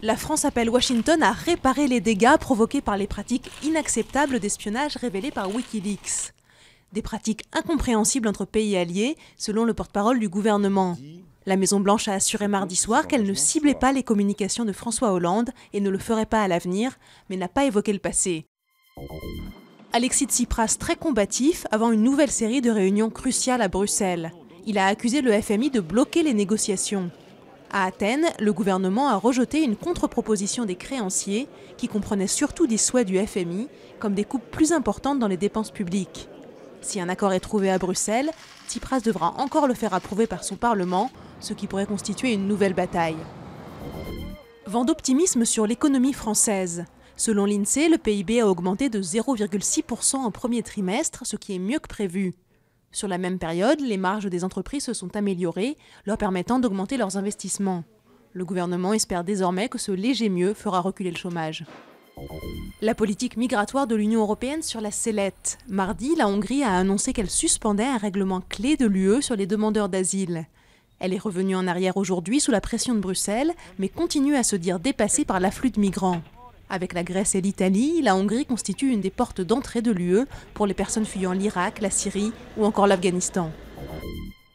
La France appelle Washington à réparer les dégâts provoqués par les pratiques inacceptables d'espionnage révélées par Wikileaks. Des pratiques incompréhensibles entre pays alliés, selon le porte-parole du gouvernement. La Maison-Blanche a assuré mardi soir qu'elle ne ciblait pas les communications de François Hollande et ne le ferait pas à l'avenir, mais n'a pas évoqué le passé. Alexis Tsipras, très combatif, avant une nouvelle série de réunions cruciales à Bruxelles. Il a accusé le FMI de bloquer les négociations. À Athènes, le gouvernement a rejeté une contre-proposition des créanciers qui comprenait surtout des souhaits du FMI, comme des coupes plus importantes dans les dépenses publiques. Si un accord est trouvé à Bruxelles, Tsipras devra encore le faire approuver par son Parlement, ce qui pourrait constituer une nouvelle bataille. Vent d'optimisme sur l'économie française. Selon l'INSEE, le PIB a augmenté de 0,6% en premier trimestre, ce qui est mieux que prévu. Sur la même période, les marges des entreprises se sont améliorées, leur permettant d'augmenter leurs investissements. Le gouvernement espère désormais que ce léger mieux fera reculer le chômage. La politique migratoire de l'Union européenne sur la sellette. Mardi, la Hongrie a annoncé qu'elle suspendait un règlement clé de l'UE sur les demandeurs d'asile. Elle est revenue en arrière aujourd'hui sous la pression de Bruxelles, mais continue à se dire dépassée par l'afflux de migrants. Avec la Grèce et l'Italie, la Hongrie constitue une des portes d'entrée de l'UE pour les personnes fuyant l'Irak, la Syrie ou encore l'Afghanistan.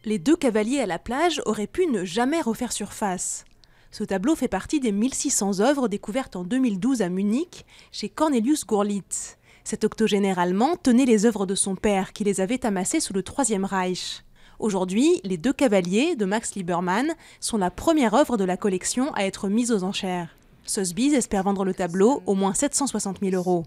Les 2 cavaliers à la plage auraient pu ne jamais refaire surface. Ce tableau fait partie des 1600 œuvres découvertes en 2012 à Munich chez Cornelius Gurlitt. Cet octogénaire allemand tenait les œuvres de son père qui les avait amassées sous le Troisième Reich. Aujourd'hui, les 2 cavaliers de Max Liebermann sont la première œuvre de la collection à être mise aux enchères. Sotheby's espère vendre le tableau au moins 760 000 €.